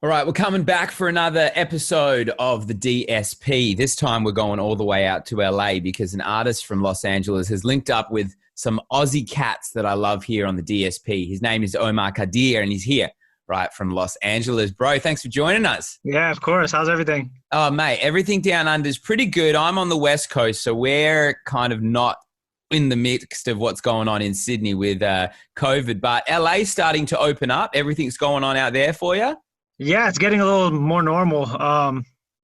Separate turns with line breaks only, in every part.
All right, we're coming back for another episode of the DSP. This time we're going all the way out to LA because an artist from Los Angeles has linked up with some Aussie cats that I love here on the DSP. His name is Omar Kadir and he's here right from Los Angeles. Bro, thanks for joining us.
Yeah, of course. How's everything?
Oh, mate, everything down under is pretty good. I'm on the West Coast, so we're kind of not in the mix of what's going on in Sydney with COVID, but LA's starting to open up. Everything's going on out there for you?
Yeah, it's getting a little more normal.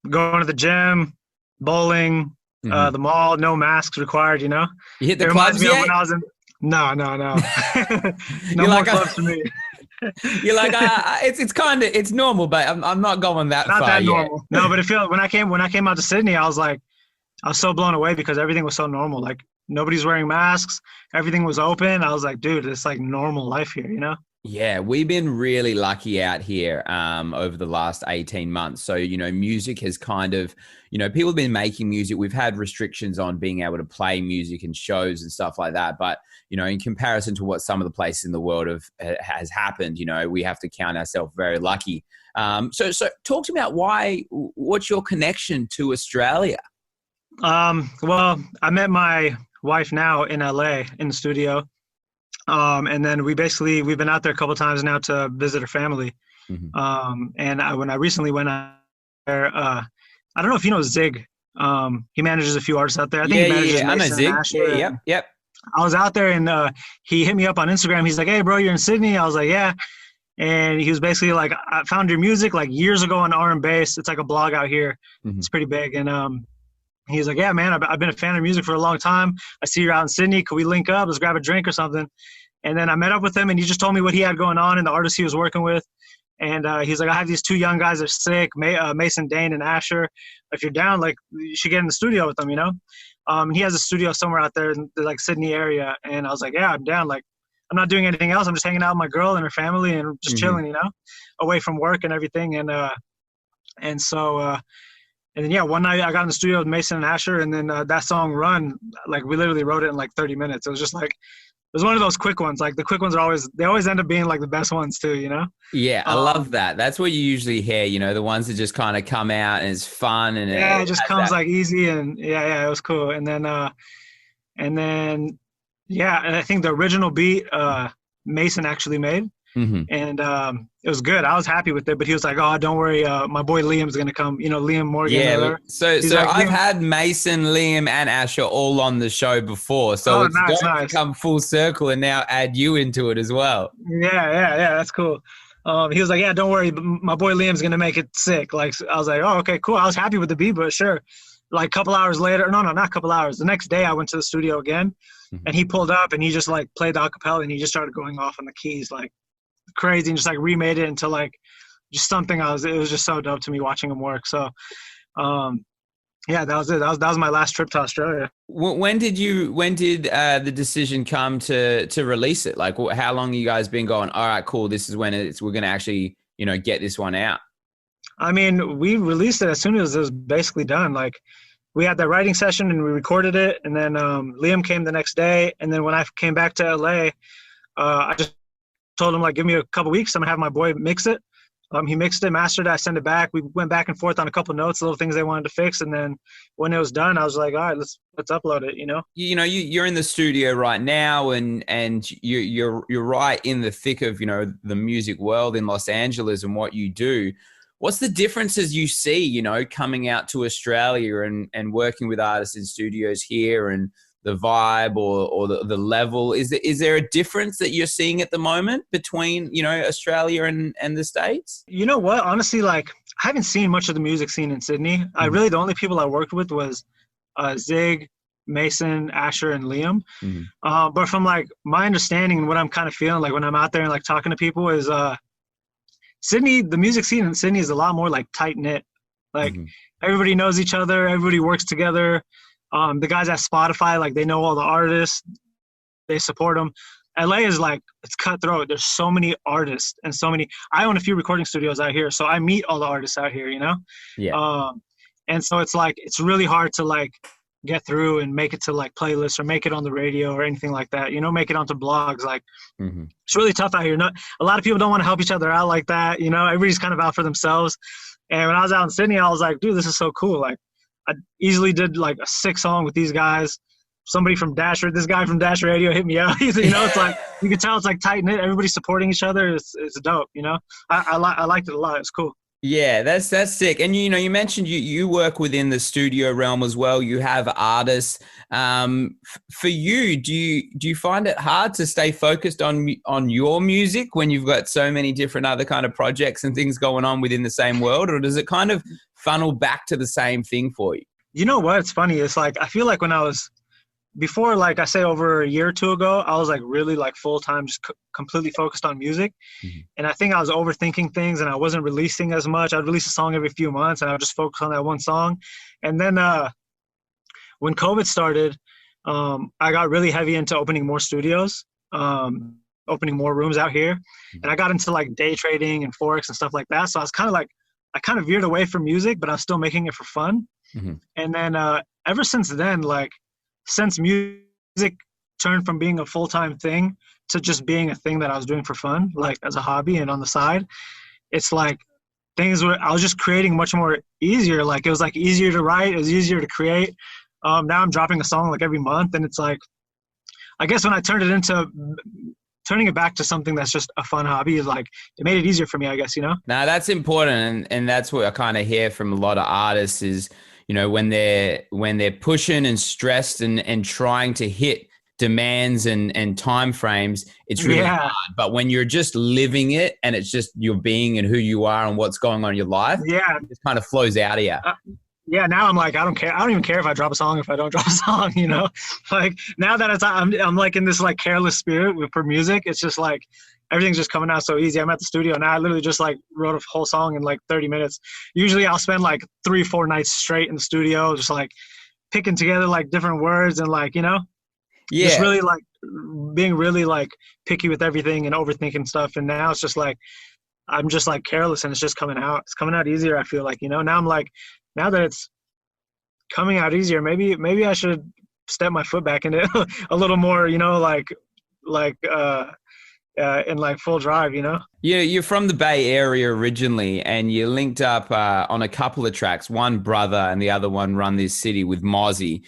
Going to the gym, bowling, the mall, no masks required, you know?
You hit the
it
clubs
reminds me
yet?
of when I was in No. No
You're
more
like,
clubs for me.
You're like, it's normal, but I'm not going that
Not
far
that
yet.
normal. No, but it feels when I came out to Sydney, I was so blown away because everything was so normal. Like nobody's wearing masks, everything was open. I was like, dude, it's like normal life here, you know?
Yeah, we've been really lucky out here over the last 18 months. So, music has kind of, people have been making music. We've had restrictions on being able to play music and shows and stuff like that. But, in comparison to what some of the places in the world has happened, we have to count ourselves very lucky. So talk to me about what's your connection to Australia?
Well, I met my wife now in LA in the studio. And then we've been out there a couple of times now to visit her family. And when I recently went out there, I don't know if you know Zig. He manages a few artists out there. I think he manages
I know
Mason
Zig.
and Asher.
Yep.
I was out there and he hit me up on Instagram. He's like, "Hey, bro, you're in Sydney?" I was like, "Yeah." And he was basically like, "I found your music like years ago on R and Bass. It's like a blog out here. It's pretty big." And he's like, "Yeah, man, I've been a fan of music for a long time. I see you're out in Sydney. Could we link up? Let's grab a drink or something." And then I met up with him, and he just told me what he had going on and the artists he was working with. And he's like, "I have these two young guys that are sick, Mason, Dane, and Asher. If you're down, like, you should get in the studio with them, you know?" He has a studio somewhere out there in the, like, Sydney area. And I was like, "Yeah, I'm down. Like, I'm not doing anything else. I'm just hanging out with my girl and her family and just chilling, you know, away from work and everything." And then, yeah, one night I got in the studio with Mason and Asher, and then that song Run, like, we literally wrote it in like 30 minutes. It was just like, it was one of those quick ones. Like the quick ones they always end up being like the best ones too, you know?
Yeah, I love that. That's what you usually hear, the ones that just kind of come out and it's fun. And
yeah, it just comes like easy. And yeah, it was cool. And then, yeah, and I think the original beat, Mason actually made. And it was good. I was happy with it, but he was like, "Oh, don't worry, my boy Liam's gonna come." Liam Morgan.
Yeah. So like, I've had Mason, Liam, and Asher all on the show before, so it's going to come full circle and now add you into it as well.
Yeah, that's cool. He was like, "Yeah, don't worry, my boy Liam's gonna make it sick." Like, I was like, "Oh, okay, cool." I was happy with the beat, but sure. Like a couple hours later, no, not a couple hours. The next day, I went to the studio again, and he pulled up and he just like played the acapella and he just started going off on the keys like crazy and just like remade it into like just something it was just so dope to me watching him work. So yeah, that was it. That was my last trip to Australia.
When did the decision come to release it? Like, how long you guys been going, all right, cool, this is when we're going to actually get this one out?
I mean, we released it as soon as it was basically done. Like, we had that writing session and we recorded it, and then Liam came the next day, and then when I came back to LA, I just told him, like, give me a couple weeks. I'm gonna have my boy mix it. He mixed it, mastered it. I sent it back. We went back and forth on a couple notes, little things they wanted to fix. And then when it was done, I was like, all right, let's upload it,
You're in the studio right now and you're right in the thick of, the music world in Los Angeles and what you do. What's the differences you see, coming out to Australia and working with artists in studios here, and the vibe or the level? Is there a difference that you're seeing at the moment between, Australia and the States?
You know what? Honestly, like, I haven't seen much of the music scene in Sydney. The only people I worked with was Zig, Mason, Asher, and Liam. But from like my understanding and what I'm kind of feeling like when I'm out there and like talking to people is Sydney, the music scene in Sydney is a lot more like tight knit. Like everybody knows each other, everybody works together. The guys at Spotify, like, they know all the artists, they support them. LA is like, it's cutthroat. There's so many artists and I own a few recording studios out here, so I meet all the artists out here,
Yeah.
And so it's like, it's really hard to like get through and make it to like playlists or make it on the radio or anything like that, you know, make it onto blogs. Like it's really tough out here. Not a lot of people don't want to help each other out like that, you know, everybody's kind of out for themselves. And when I was out in Sydney, I was like, dude, this is so cool. Like I easily did like a sick song with these guys. Somebody from this guy from Dash Radio hit me up. You know, it's like, you can tell it's like tight knit. Everybody's supporting each other. It's dope, you know? I liked it a lot. It's cool.
Yeah, that's sick. And you know, you mentioned you work within the studio realm as well. You have artists. For you, do you find it hard to stay focused on your music when you've got so many different other kind of projects and things going on within the same world, or does it kind of funnel back to the same thing for you?
You know what? It's funny. It's like I feel like when I was before, like I say, over a year or two ago, I was like really like full time, just completely focused on music. And I think I was overthinking things and I wasn't releasing as much. I'd release a song every few months and I would just focus on that one song. And then when COVID started, I got really heavy into opening more studios, opening more rooms out here. And I got into like day trading and Forex and stuff like that. So I was kind of like, I kind of veered away from music, but I was still making it for fun. And then ever since then, like, since music turned from being a full-time thing to just being a thing that I was doing for fun, like as a hobby and on the side, it's like I was just creating much more easier. Like it was like easier to write. It was easier to create. Now I'm dropping a song like every month. And it's like, I guess when I turning it back to something that's just a fun hobby is like, it made it easier for me, I guess, you know?
Now that's important. And that's what I kind of hear from a lot of artists is, you know, when they're pushing and stressed and trying to hit demands and time frames, it's really hard. But when you're just living it and it's just your being and who you are and what's going on in your life, it just kind of flows out of you.
Now I'm like, I don't care. I don't even care if I drop a song, if I don't drop a song, you know? Like now that I'm like in this like careless spirit for music, it's just like, everything's just coming out so easy. I'm at the studio now. I literally just like wrote a whole song in like 30 minutes. Usually I'll spend like 3-4 nights straight in the studio, just like picking together like different words and like, you know, just really like being really like picky with everything and overthinking stuff. And now it's just like, I'm just like careless and it's just coming out. It's coming out easier. I feel like, you know, now I'm like, now that it's coming out easier, maybe I should step my foot back into it a little more, you know, in like full drive, you know?
Yeah, you're from the Bay Area originally, and you linked up on a couple of tracks, one Brother and the other one Run This City with Mozzie,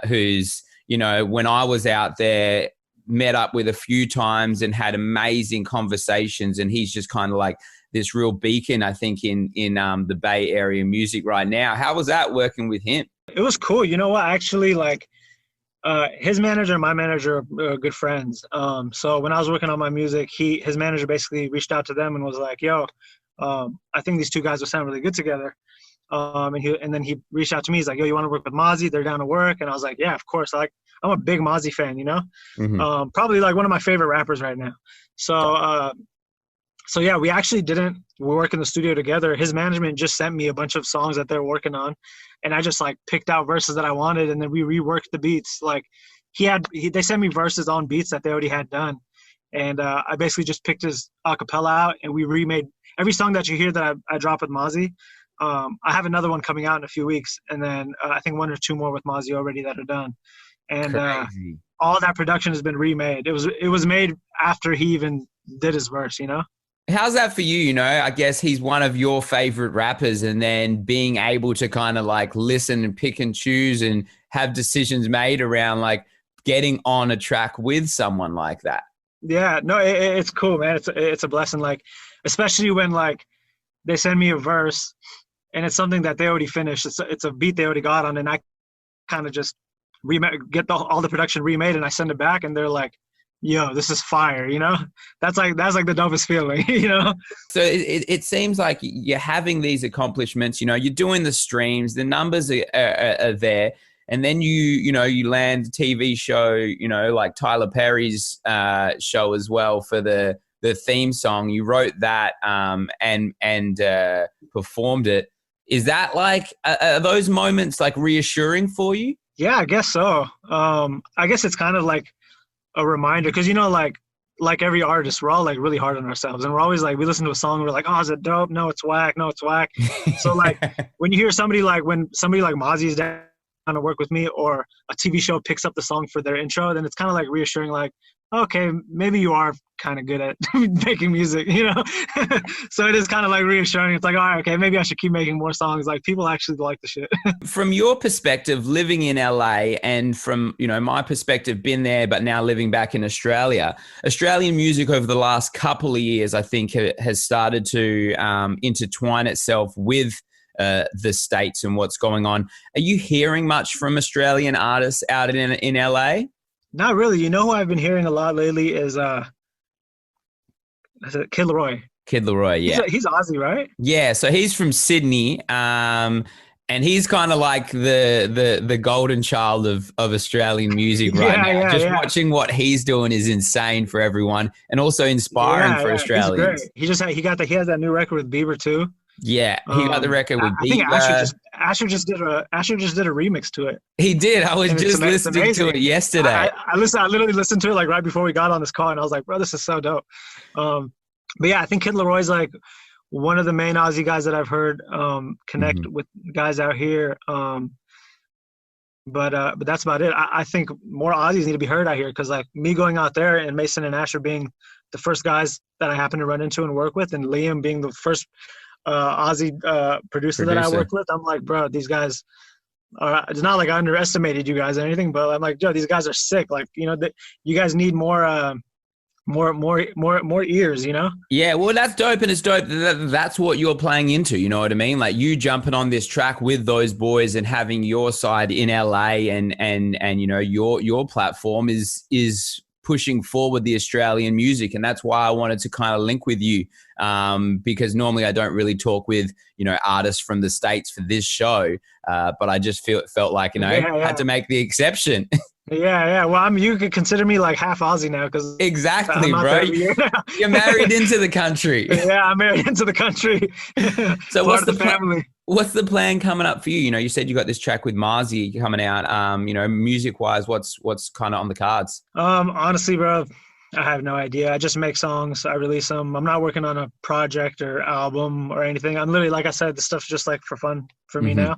who's, you know, when I was out there, met up with a few times and had amazing conversations, and he's just kind of like this real beacon, I think, in the Bay Area music right now. How was that working with him?
It was cool. You know what? Actually, like, his manager and my manager are good friends. So when I was working on my music, his manager basically reached out to them and was like, yo, I think these two guys will sound really good together. And then he reached out to me. He's like, yo, you want to work with Mozzie? They're down to work. And I was like, yeah, of course. I'm a big Mozzie fan, you know? Probably like one of my favorite rappers right now. So yeah, we work in the studio together. His management just sent me a bunch of songs that they're working on. And I just like picked out verses that I wanted, and then we reworked the beats. Like they sent me verses on beats that they already had done. And I basically just picked his acapella out, and we remade every song that you hear that I drop with Mozzie. I have another one coming out in a few weeks, and then I think 1 or 2 more with Mozzie already that are done. And all that production has been remade. It was made after he even did his verse, you know?
How's that for you? You know, I guess he's one of your favorite rappers, and then being able to kind of like listen and pick and choose and have decisions made around like getting on a track with someone like that.
Yeah, no, it's cool, man. It's a blessing. Like, especially when like they send me a verse and it's something that they already finished. It's a beat they already got on, and I kind of just get all the production remade, and I send it back, and they're like, yo, this is fire, you know? That's like the dopest feeling, you know?
So it seems like you're having these accomplishments, you know, you're doing the streams, the numbers are there, and then you land a TV show, you know, like Tyler Perry's show as well for the theme song. You wrote that and performed it. Is that like, are those moments like reassuring for you?
Yeah, I guess so. I guess it's kind of like a reminder, because, you know, like every artist, we're all like really hard on ourselves, and we're always like, we listen to a song, we're like, oh, is it dope? No, it's whack. So like when you hear somebody like Mozzie's down to work with me, or a TV show picks up the song for their intro, then it's kind of like reassuring, like, okay, maybe you are kind of good at making music, you know? So it is kind of like reassuring. It's like, all right, okay, maybe I should keep making more songs. Like, people actually like the shit.
From your perspective, living in LA, and from, you know, my perspective, been there, but now living back in Australia, Australian music over the last couple of years, I think, has started to intertwine itself with the States and what's going on. Are you hearing much from Australian artists out in LA?
Not really. You know who I've been hearing a lot lately is Kid Laroi.
Kid Laroi, yeah.
He's Aussie, right?
Yeah, so he's from Sydney, and he's kind of like the golden child of Australian music right now. Just watching what he's doing is insane for everyone, and also inspiring for Australians.
He's great. He has that new record with Bieber too.
Yeah, he got the record with Bieber.
I think Asher just did a remix to it.
He did. I was just listening to it yesterday.
I literally listened to it like right before we got on this call, and I was like, bro, this is so dope. But yeah, I think Kid Laroi's like one of the main Aussie guys that I've heard connect with guys out here. But that's about it. I think more Aussies need to be heard out here, because like me going out there and Mason and Asher being the first guys that I happen to run into and work with, and Liam being the first Aussie producer that I worked with, I'm like, bro, these guys are, it's not like I underestimated you guys or anything, but I'm like, yo, these guys are sick. Like, you know, you guys need more ears, you know? Yeah,
well, that's dope, and it's dope. That's what you're playing into, you know what I mean? Like, you jumping on this track with those boys and having your side in LA, and you know, your platform is pushing forward the Australian music. And that's why I wanted to kind of link with you, because normally I don't really talk with, you know, artists from the States for this show, but I just felt like, you know, had to make the exception.
Yeah. Well, you could consider me like half Aussie now, because
exactly, bro. You're married into the country.
Yeah, I'm married into the country.
So what's the family? What's the plan coming up for you? You know, you said you got this track with Marzi coming out. You know, music wise, what's kind of on the cards?
Honestly, bro, I have no idea. I just make songs. I release them. I'm not working on a project or album or anything. I'm literally, like I said, this stuff's just like for fun for me now.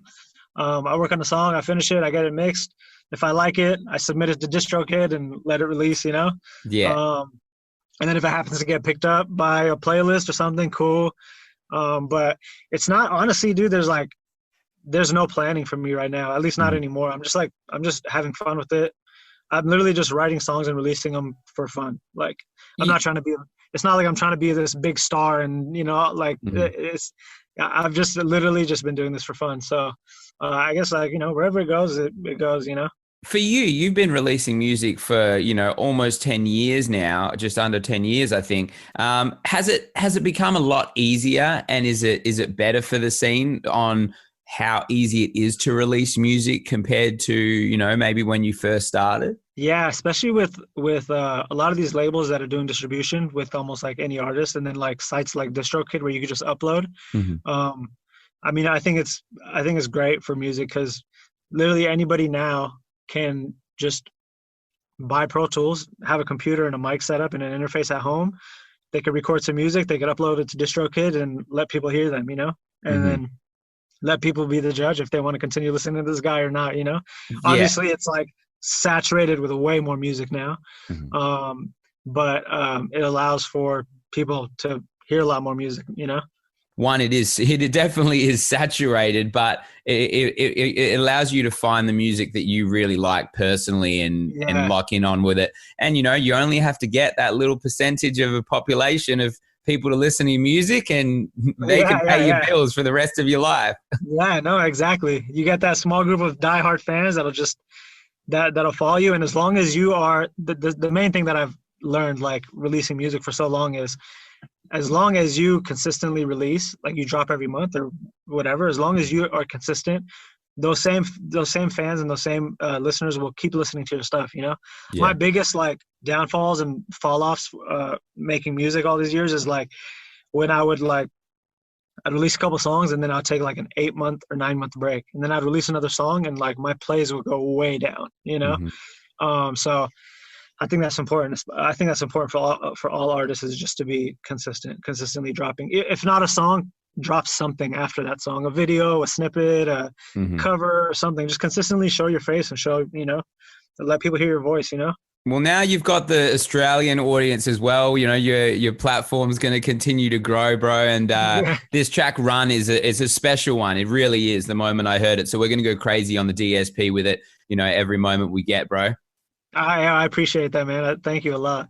I work on a song. I finish it. I get it mixed. If I like it, I submit it to DistroKid and let it release, you know?
Yeah.
And then if it happens to get picked up by a playlist or something, cool. But it's not, honestly, dude, there's no planning for me right now, at least not anymore. I'm just having fun with it. I'm literally just writing songs and releasing them for fun. Like, I'm not trying to be, it's not like I'm trying to be this big star, and, you know, like I've just literally just been doing this for fun. So I guess, like, you know, wherever it goes, it goes, you know?
For you, you've been releasing music for, you know, almost 10 years now, just under 10 years, I think. Has it become a lot easier, and is it better for the scene on how easy it is to release music compared to, you know, maybe when you first started?
Yeah, especially with a lot of these labels that are doing distribution with almost like any artist, and then like sites like DistroKid where you can just upload. I mean, I think it's great for music, because literally anybody now can just buy Pro Tools, have a computer and a mic setup and an interface at home. They could record some music, they could upload it to DistroKid and let people hear them, you know, and then let people be the judge if they want to continue listening to this guy or not, you know. Obviously it's like saturated with way more music now, but it allows for people to hear a lot more music, you know.
One, it definitely is saturated, but it allows you to find the music that you really like personally and lock in on with it. And, you know, you only have to get that little percentage of a population of people to listen to your music, and they can pay your bills for the rest of your life.
Yeah, no, exactly. You get that small group of diehard fans that'll follow you. And as long as you are, the main thing that I've learned, like releasing music for so long, is as long as you consistently release, like you drop every month or whatever, as long as you are consistent, those same fans and those same listeners will keep listening to your stuff, you know? Yeah. My biggest like downfalls and fall offs making music all these years is like when I'd release a couple songs and then I'll take like an 8-month or 9-month break, and then I'd release another song and like my plays will go way down, you know? So I think that's important. I think that's important for all artists, is just to be consistently dropping. If not a song, drop something after that song, a video, a snippet, a cover, or something. Just consistently show your face and show, let people hear your voice,
Well, now you've got the Australian audience as well. Your platform's going to continue to grow, bro. And this track "Run" is a special one. It really is. The moment I heard it, so we're going to go crazy on the DSP with it. Every moment we get, bro.
I appreciate that, man. Thank you a lot.